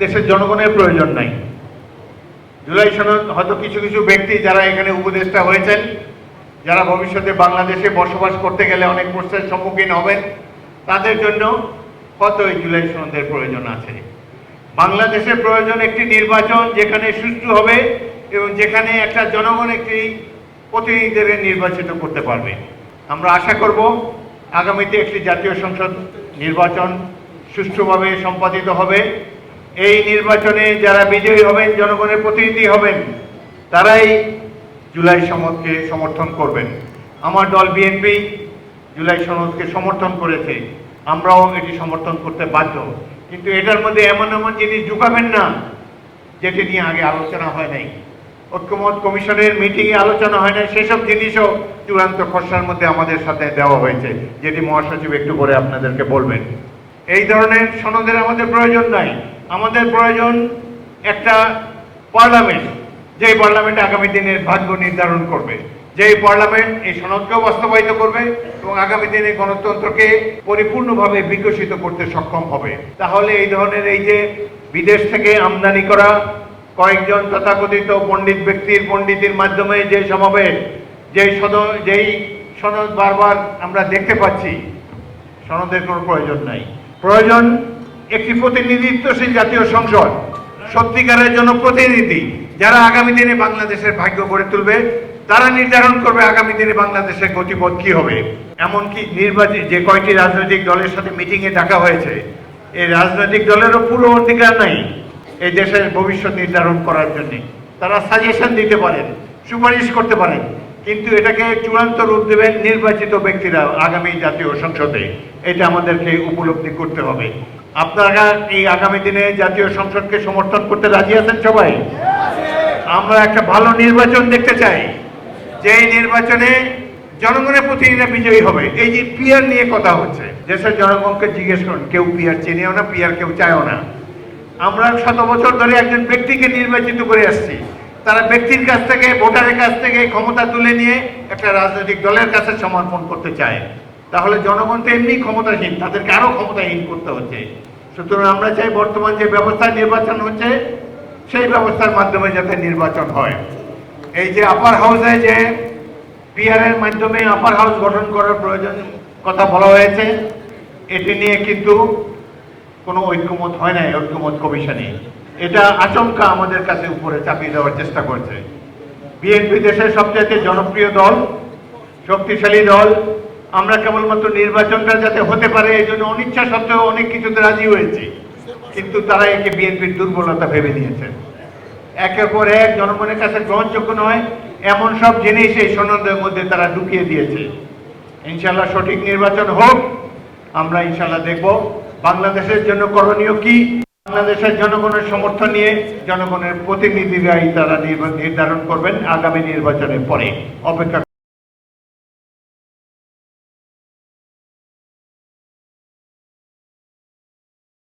দেশের জনগণের প্রয়োজন নাই। জুলাই সনদ হয়তো কিছু কিছু ব্যক্তি যারা এখানে উপদেষ্টা হয়েছেন, যারা ভবিষ্যতে বাংলাদেশে বসবাস করতে গেলে অনেক প্রশ্নের সম্মুখীন হবেন, তাদের জন্য হয়তো এই জুলাই সনদের প্রয়োজন আছে। বাংলাদেশের প্রয়োজন একটি নির্বাচন যেখানে সুষ্ঠু হবে এবং যেখানে একটা জনগণ একটি প্রতিনিধিদের নির্বাচিত করতে পারবে। আমরা আশা করব আগামীতে একটি জাতীয় সংসদ নির্বাচন সুষ্ঠুভাবে সম্পাদিত হবে। এই নির্বাচনে যারা বিজয়ী হবেন, জনগণের প্রতিনিধি হবেন, তারাই জুলাই সনদকে সমর্থন করবেন। আমার দল বিএনপি জুলাই সনদকে সমর্থন করেছে, আমরাও এটি সমর্থন করতে বাধ্য। কিন্তু এটার মধ্যে এমন এমন জিনিস ঢুকাবেন না যেটি নিয়ে আগে আলোচনা হয় নাই, ঐক্যমত কমিশনের মিটিংয়ে আলোচনা হয় নাই, সেসব জিনিসও চূড়ান্ত খসড়ার মধ্যে আমাদের সাথে দেওয়া হয়েছে, যেটি মহাসচিব একটু করে আপনাদেরকে বলবেন। এই ধরনের সনদের আমাদের প্রয়োজন নাই। আমাদের প্রয়োজন একটা পার্লামেন্ট, যেই পার্লামেন্ট আগামী দিনের ভাগ্য নির্ধারণ করবে, যেই পার্লামেন্ট এই সনদকেও বাস্তবায়িত করবে এবং আগামী দিনে গণতন্ত্রকে পরিপূর্ণভাবে বিকশিত করতে সক্ষম হবে। তাহলে এই ধরনের এই যে বিদেশ থেকে আমদানি করা কয়েকজন তথাকথিত পণ্ডিত ব্যক্তির পণ্ডিতির মাধ্যমে যে সমাবেশ, যেই সনদ বারবার আমরা দেখতে পাচ্ছি, সনদের কোনো প্রয়োজন নাই। প্রয়োজন একটি প্রতিনিধিত্বশীল জাতীয় সংসদ, সত্যিকারের জন্য প্রতিনিধি, যারা আগামী দিনে বাংলাদেশের ভাগ্য গড়ে তুলবে, তারা নির্ধারণ করবে আগামী দিনে বাংলাদেশের গতিপথ কি হবে। এমনকি নির্বাচন যে কয়টি রাজনৈতিক দলের সাথে মিটিংয়ে ডাকা হয়েছে, এই রাজনৈতিক দলেরও পুরো অধিকার নাই এই দেশের ভবিষ্যৎ নির্ধারণ করার জন্য। তারা সাজেশন দিতে পারেন, সুপারিশ করতে পারেন, কিন্তু এটাকে চূড়ান্ত রূপ দেবেন নির্বাচিত ব্যক্তিরা আগামী জাতীয় সংসদে। এটা আমাদেরকে উপলব্ধি করতে হবে। আপনারা এই আগামী দিনে জাতীয় সংসদকে সমর্থন করতে রাজি আছেন সবাই? আমরা একটা ভালো নির্বাচন দেখতে চাই, যে নির্বাচনে জনগণের প্রতিনিধিরা বিজয়ী হবে। এই যে পিয়ার নিয়ে কথা হচ্ছে, দেশের জনগণকে জিজ্ঞেস করুন, কেউ পিয়ার চেনেও না, পিয়ার কেউ চায়ও না। আমরা 7 বছর ধরে একজন ব্যক্তিকে নির্বাচিত করে আসছি, তারা ব্যক্তির কাছ থেকে, ভোটারের কাছ থেকে ক্ষমতা তুলে নিয়ে একটা রাজনৈতিক দলের কাছে সমর্পণ করতে চায়। তাহলে জনগণ তো এমনি ক্ষমতাহীন, তাদেরকে আরো ক্ষমতাহীন করতে হচ্ছে। সুতরাং আমরা চাই বর্তমান যে ব্যবস্থায় নির্বাচন হচ্ছে, সেই ব্যবস্থার মাধ্যমে যাতে নির্বাচন হয়। এই যে আপার হাউসে যে পিআরের মাধ্যমে আপার হাউস গঠন করার প্রয়োজন কথা বলা হয়েছে, এটি নিয়ে কিন্তু কোনো ঐক্যমত হয় নাই ঐক্যমত কমিশনে। এটা আচমকা আমাদের কাছে উপরে চাপিয়ে দেওয়ার চেষ্টা করছে। বিএনপি দেশের সবচেয়ে জনপ্রিয় দল, শক্তিশালী দল। আমরা কেবলমাত্র নির্বাচনটা যাতে হতে পারে এই জন্য অনিচ্ছা সত্ত্বেও অনেক কিছুতে রাজি হয়েছি, কিন্তু তারা একে বিএনপির দুর্বলতা ভেবে নিয়েছেন। একের পর এক জনগণের কাছে গ্রহণযোগ্য নয় এমন সব জিনিস এই সনদের মধ্যে তারা ঢুকিয়ে দিয়েছে। ইনশাল্লাহ সঠিক নির্বাচন হোক, আমরা ইনশাল্লাহ দেখব বাংলাদেশের জন্য করণীয় কি। বাংলাদেশের জনগণের সমর্থন নিয়ে জনগণের প্রতিনিধিরাই তারা নির্ধারণ করবেন আগামী নির্বাচনের পরে। অপেক্ষা